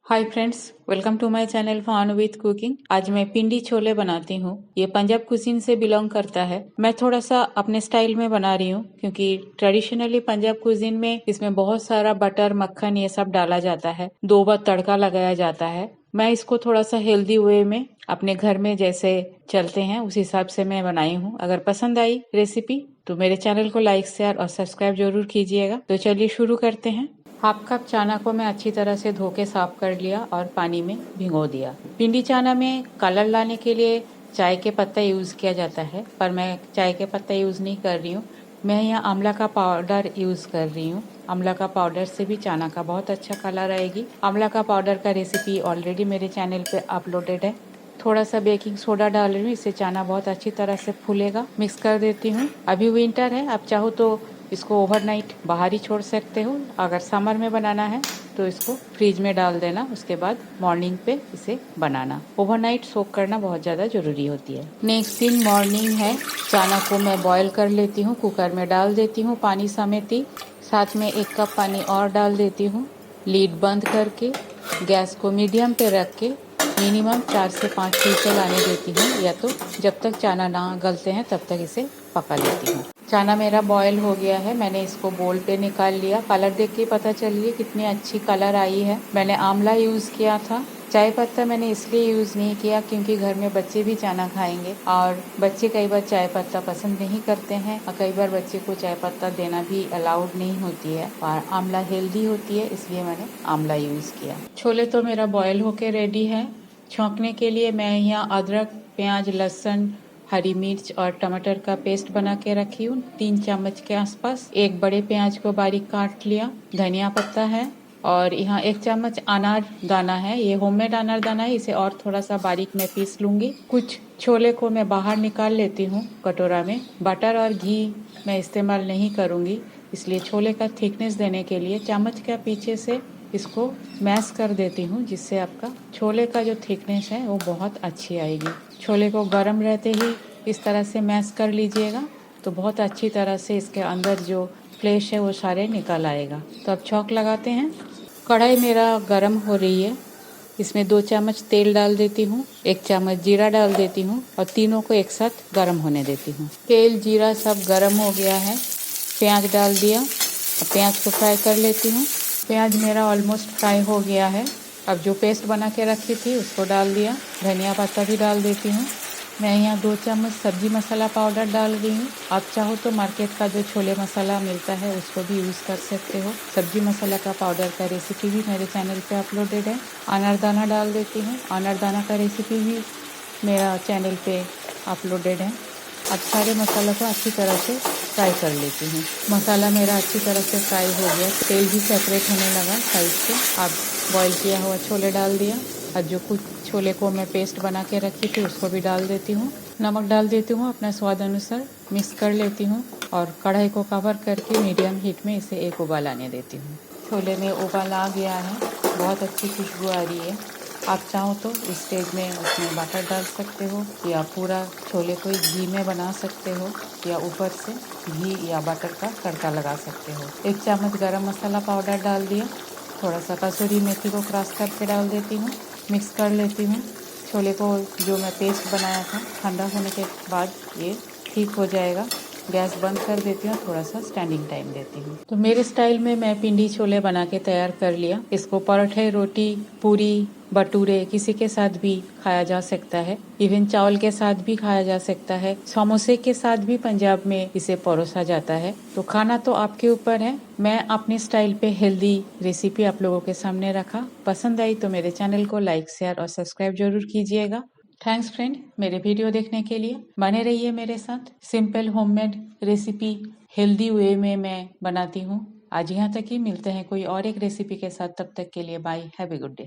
Hi friends, welcome to my channel fun with cooking. आज मैं पिंडी छोले बनाती हूँ। ये पंजाब कुजीन से बिलोंग करता है। मैं थोड़ा सा अपने स्टाइल में बना रही हूँ क्योंकि ट्रेडिशनली पंजाब कुजीन में इसमें बहुत सारा बटर मक्खन ये सब डाला जाता है, 2 बार तड़का लगाया जाता है। मैं इसको थोड़ा सा हेल्दी वे में अपने घर में जैसे चलते हैं उस हिसाब से मैं बनाई हूँ। अगर पसंद आई रेसिपी तो मेरे चैनल को लाइक शेयर और सब्सक्राइब जरूर कीजिएगा। तो चलिए शुरू करते हैं। हाफ कप चना को मैं अच्छी तरह से धो के साफ कर लिया और पानी में भिगो दिया। पिंडी चना में कलर लाने के लिए चाय के पत्ता यूज़ किया जाता है, पर मैं चाय के पत्ता यूज़ नहीं कर रही हूँ। मैं यहाँ आंवला का पाउडर यूज़ कर रही हूँ। आंवला का पाउडर से भी चना का बहुत अच्छा कलर आएगी। आंवला का पाउडर का रेसिपी ऑलरेडी मेरे चैनल पे अपलोडेड है। थोड़ा सा बेकिंग सोडा डाल रही हूँ, इससे चना बहुत अच्छी तरह से फूलेगा। मिक्स कर देती हूँ। अभी विंटर है, आप चाहो तो इसको ओवरनाइट बाहर ही छोड़ सकते हो। अगर समर में बनाना है तो इसको फ्रिज में डाल देना, उसके बाद मॉर्निंग पे इसे बनाना। ओवरनाइट सोक करना बहुत ज़्यादा ज़रूरी होती है। नेक्स्ट दिन मॉर्निंग है, चना को मैं बॉईल कर लेती हूँ, कुकर में डाल देती हूँ पानी समेत ही। साथ में 1 कप पानी और डाल देती हूँ। लीड बंद करके गैस को मीडियम पे रख के मिनिमम 4 से 5 सीटी आने देती हूँ, या तो जब तक चना ना गलते हैं तब तक इसे पका लेती हूँ। चना मेरा बॉयल हो गया है, मैंने इसको बोल पे निकाल लिया। कलर देख के पता चल रही है कितनी अच्छी कलर आई है। मैंने आंवला यूज़ किया था। चाय पत्ता मैंने इसलिए यूज़ नहीं किया क्योंकि घर में बच्चे भी चना खाएंगे और बच्चे कई बार चाय पत्ता पसंद नहीं करते हैं और कई बार बच्चे को चाय पत्ता देना भी अलाउड नहीं होती है, और आंवला हेल्दी होती है, इसलिए मैंने आंवला यूज़ किया। छोले तो मेरा बॉयल होके रेडी है। छौंकने के लिए मैं यहाँ अदरक, प्याज, लहसुन, हरी मिर्च और टमाटर का पेस्ट बना के रखी हूँ 3 चम्मच के आसपास। 1 बड़े प्याज को बारीक काट लिया। धनिया पत्ता है और यहाँ 1 चम्मच अनार दाना है। ये होममेड अनार दाना है, इसे और थोड़ा सा बारीक मैं पीस लूँगी। कुछ छोले को मैं बाहर निकाल लेती हूँ कटोरा में। बटर और घी मैं इस्तेमाल नहीं करूँगी, इसलिए छोले का थिकनेस देने के लिए चम्मच के पीछे से इसको मैश कर देती हूँ, जिससे आपका छोले का जो थिकनेस है वो बहुत अच्छी आएगी। छोले को गर्म रहते ही इस तरह से मैश कर लीजिएगा तो बहुत अच्छी तरह से इसके अंदर जो फ्लेश है वो सारे निकल आएगा। तो अब छौंक लगाते हैं। कढ़ाई मेरा गर्म हो रही है, इसमें 2 चम्मच तेल डाल देती हूँ, 1 चम्मच जीरा डाल देती हूँ और तीनों को एक साथ गर्म होने देती हूँ। तेल जीरा सब गर्म हो गया है, प्याज डाल दिया और प्याज को फ्राई कर लेती हूँ। प्याज मेरा ऑलमोस्ट फ्राई हो गया है। अब जो पेस्ट बना के रखी थी उसको डाल दिया। धनिया पत्ता भी डाल देती हूँ। मैं यहाँ 2 चम्मच सब्जी मसाला पाउडर डाल रही हूँ। आप चाहो तो मार्केट का जो छोले मसाला मिलता है उसको भी यूज़ कर सकते हो। सब्जी मसाला का पाउडर का रेसिपी भी मेरे चैनल पे अपलोडेड है। अनारदाना डाल देती हूँ। अनारदाना का रेसिपी भी मेरा चैनल पे अपलोडेड है। अब सारे मसालों को अच्छी तरह से फ्राई कर लेती हूँ। मसाला मेरा अच्छी तरह से फ्राई हो गया, तेल भी सेपरेट होने लगा साइड से। अब बॉईल किया हुआ छोले डाल दिया और जो कुछ छोले को मैं पेस्ट बना के रखी थी उसको भी डाल देती हूँ। नमक डाल देती हूँ अपने स्वाद अनुसार। मिक्स कर लेती हूँ और कढ़ाई को कवर करके मीडियम हीट में इसे 1 उबाल आने देती हूँ। छोले में उबाल आ गया है, बहुत अच्छी खुशबू आ रही है। आप चाहो तो इस स्टेज में उसमें बटर डाल सकते हो या पूरा छोले को घी में बना सकते हो या ऊपर से घी या बटर का तड़का लगा सकते हो। 1 चम्मच गरम मसाला पाउडर डाल दिया। थोड़ा सा कसूरी मेथी को क्रश करके डाल देती हूँ। मिक्स कर लेती हूँ। छोले को जो मैं पेस्ट बनाया था ठंडा होने के बाद ये ठीक हो जाएगा। गैस बंद कर देती हूँ, थोड़ा सा स्टैंडिंग टाइम देती हूँ। तो मेरे स्टाइल में मैं पिंडी छोले बना के तैयार कर लिया। इसको पराठे, रोटी, पूरी, भटूरे किसी के साथ भी खाया जा सकता है। इवन चावल के साथ भी खाया जा सकता है। समोसे के साथ भी पंजाब में इसे परोसा जाता है। तो खाना तो आपके ऊपर है। मैं अपने स्टाइल पे हेल्दी रेसिपी आप लोगों के सामने रखा। पसंद आई तो मेरे चैनल को लाइक शेयर और सब्सक्राइब जरूर कीजिएगा। थैंक्स फ्रेंड, मेरे वीडियो देखने के लिए। बने रहिए मेरे साथ। Simple homemade recipe healthy way में मैं बनाती हूँ। आज यहाँ तक ही, मिलते हैं कोई और एक रेसिपी के साथ। तब तक के लिए bye, have a good day.